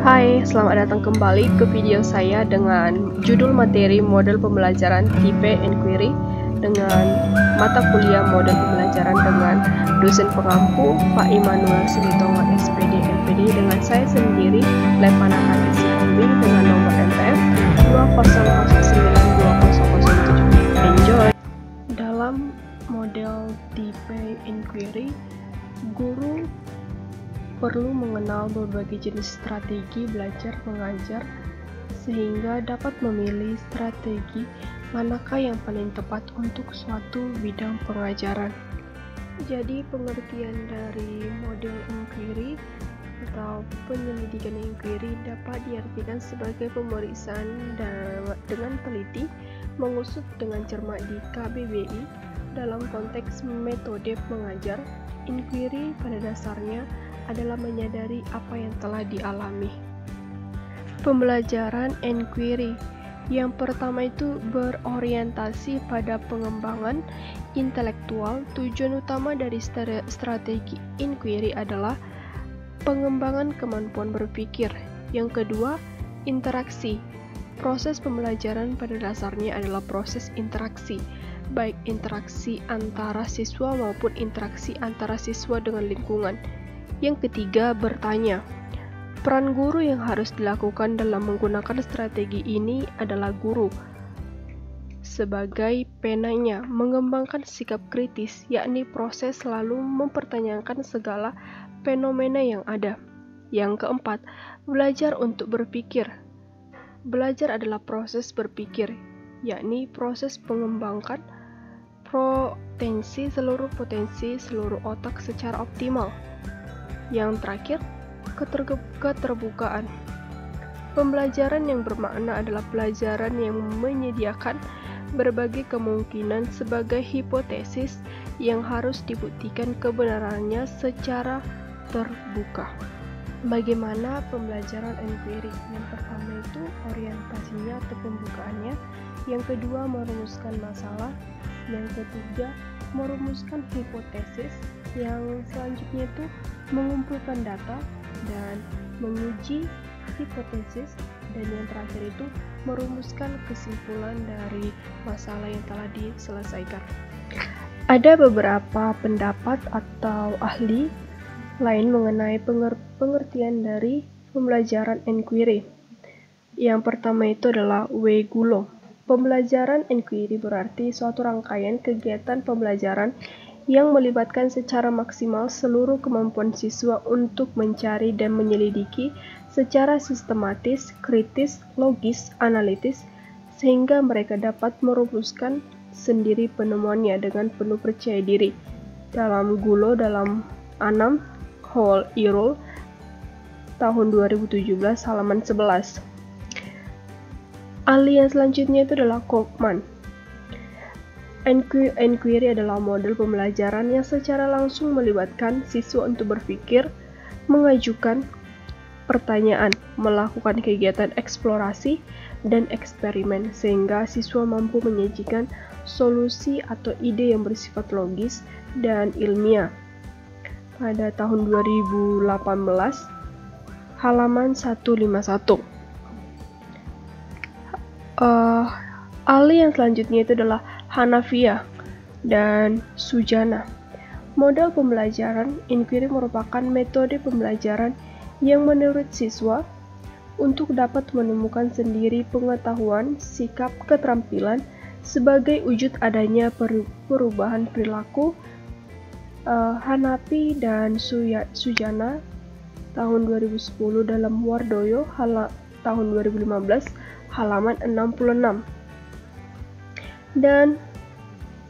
Hai, selamat datang kembali ke video saya dengan judul materi model pembelajaran tipe inquiry dengan mata kuliah model pembelajaran dengan dosen pengampu Pak Immanuel Silitonga SPD LPD dengan saya sendiri Levana Harisi Hombing dengan nomor MPF 20092007. Enjoy! Dalam model tipe inquiry, guru perlu mengenal berbagai jenis strategi belajar mengajar sehingga dapat memilih strategi manakah yang paling tepat untuk suatu bidang pengajaran. Jadi pengertian dari model inquiry atau penyelidikan inquiry dapat diartikan sebagai pemeriksaan dengan teliti, mengusut dengan cermat di KBBI dalam konteks metode mengajar. Inquiry pada dasarnya adalah menyadari apa yang telah dialami. Pembelajaran inquiry yang pertama itu berorientasi pada pengembangan intelektual. Tujuan utama dari strategi inquiry adalah pengembangan kemampuan berpikir. Yang kedua, interaksi. Proses pembelajaran pada dasarnya adalah proses interaksi, baik interaksi antara siswa maupun interaksi antara siswa dengan lingkungan. Yang ketiga, bertanya. Peran guru yang harus dilakukan dalam menggunakan strategi ini adalah guru sebagai penanya, mengembangkan sikap kritis, yakni proses selalu mempertanyakan segala fenomena yang ada. Yang keempat, belajar untuk berpikir. Belajar adalah proses berpikir, yakni proses mengembangkan potensi seluruh otak secara optimal. Yang terakhir, keterbukaan. Pembelajaran yang bermakna adalah pelajaran yang menyediakan berbagai kemungkinan sebagai hipotesis yang harus dibuktikan kebenarannya secara terbuka. Bagaimana pembelajaran inquiry? Yang pertama itu orientasinya atau pembukaannya. Yang kedua, merumuskan masalah. Yang ketiga, merumuskan hipotesis. Yang selanjutnya itu mengumpulkan data dan menguji hipotesis, dan yang terakhir itu merumuskan kesimpulan dari masalah yang telah diselesaikan. Ada beberapa pendapat atau ahli lain mengenai pengertian dari pembelajaran inquiry. Yang pertama itu adalah W. Gulo. Pembelajaran inquiry berarti suatu rangkaian kegiatan pembelajaran yang melibatkan secara maksimal seluruh kemampuan siswa untuk mencari dan menyelidiki secara sistematis, kritis, logis, analitis, sehingga mereka dapat merumuskan sendiri penemuannya dengan penuh percaya diri. Dalam Gulo dalam 6 Hall Irul tahun 2017 halaman 11. Ahli yang selanjutnya itu adalah Kaufman. Inquiry adalah model pembelajaran yang secara langsung melibatkan siswa untuk berpikir, mengajukan pertanyaan, melakukan kegiatan eksplorasi dan eksperimen, sehingga siswa mampu menyajikan solusi atau ide yang bersifat logis dan ilmiah. Pada tahun 2018, halaman 151. Ahli yang selanjutnya itu adalah Hanafiya dan Sujana. Model pembelajaran inquiry merupakan metode pembelajaran yang menurut siswa untuk dapat menemukan sendiri pengetahuan, sikap, keterampilan sebagai wujud adanya perubahan perilaku. Hanafi dan Sujana tahun 2010 dalam Wardoyo tahun 2015 halaman 66. Dan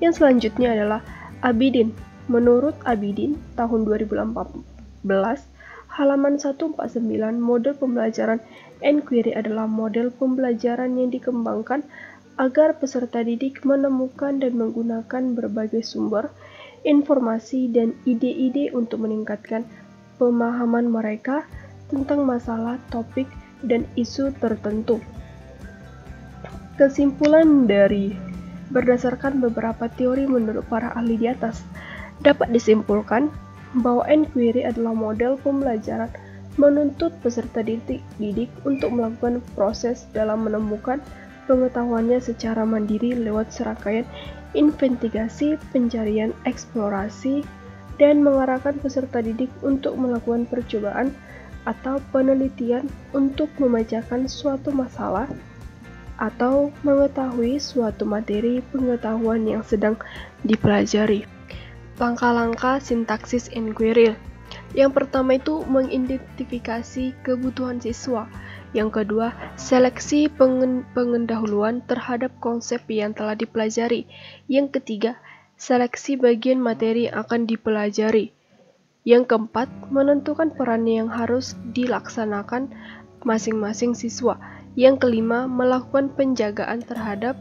yang selanjutnya adalah Abidin. Menurut Abidin tahun 2014 halaman 149, model pembelajaran inquiry adalah model pembelajaran yang dikembangkan agar peserta didik menemukan dan menggunakan berbagai sumber informasi dan ide-ide untuk meningkatkan pemahaman mereka tentang masalah, topik, dan isu tertentu. Kesimpulan dari berdasarkan beberapa teori menurut para ahli di atas, dapat disimpulkan bahwa inquiry adalah model pembelajaran menuntut peserta didik untuk melakukan proses dalam menemukan pengetahuannya secara mandiri lewat serangkaian investigasi, pencarian, eksplorasi, dan mengarahkan peserta didik untuk melakukan percobaan atau penelitian untuk memecahkan suatu masalah atau mengetahui suatu materi pengetahuan yang sedang dipelajari. Langkah-langkah sintaksis inquiry. Yang pertama itu mengidentifikasi kebutuhan siswa. Yang kedua, seleksi pendahuluan terhadap konsep yang telah dipelajari. Yang ketiga, seleksi bagian materi yang akan dipelajari. Yang keempat, menentukan peran yang harus dilaksanakan masing-masing siswa. Yang kelima, melakukan penjagaan terhadap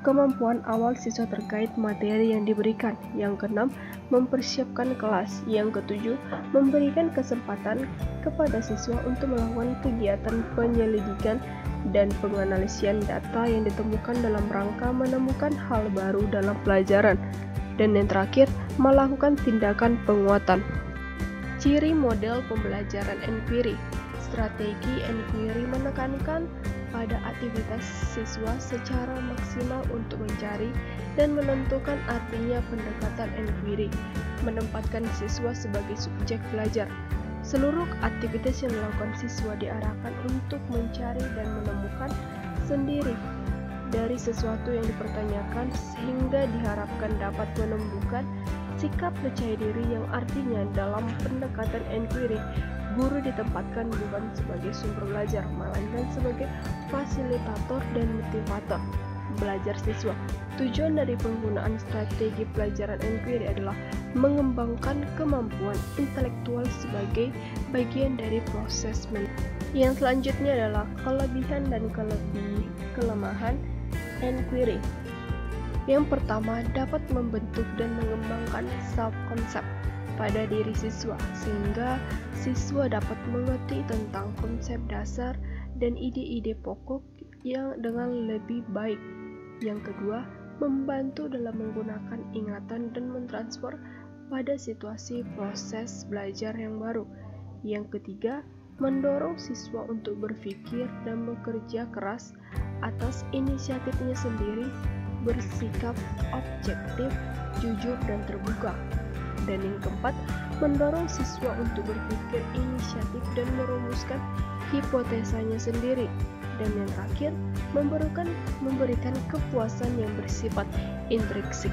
kemampuan awal siswa terkait materi yang diberikan. Yang keenam, mempersiapkan kelas. Yang ketujuh, memberikan kesempatan kepada siswa untuk melakukan kegiatan penyelidikan dan penganalisian data yang ditemukan dalam rangka menemukan hal baru dalam pelajaran. Dan yang terakhir, melakukan tindakan penguatan. Ciri model pembelajaran inquiry. Strategi inquiry menekankan pada aktivitas siswa secara maksimal untuk mencari dan menentukan artinya pendekatan inquiry, menempatkan siswa sebagai subjek belajar. Seluruh aktivitas yang dilakukan siswa diarahkan untuk mencari dan menemukan sendiri dari sesuatu yang dipertanyakan sehingga diharapkan dapat menumbuhkan sikap percaya diri yang artinya dalam pendekatan inquiry, guru ditempatkan bukan sebagai sumber belajar, melainkan sebagai fasilitator dan motivator belajar siswa. Tujuan dari penggunaan strategi pelajaran inquiry adalah mengembangkan kemampuan intelektual sebagai bagian dari proses Yang selanjutnya adalah kelebihan dan kelemahan inquiry. Yang pertama, dapat membentuk dan mengembangkan self-concept pada diri siswa, sehingga siswa dapat mengerti tentang konsep dasar dan ide-ide pokok yang dengan lebih baik. Yang kedua, membantu dalam menggunakan ingatan dan mentransfer pada situasi proses belajar yang baru. Yang ketiga, mendorong siswa untuk berpikir dan bekerja keras atas inisiatifnya sendiri, bersikap objektif, jujur, dan terbuka. Dan yang keempat, mendorong siswa untuk berpikir inisiatif dan merumuskan hipotesanya sendiri. Dan yang terakhir, memberikan kepuasan yang bersifat intrinsik.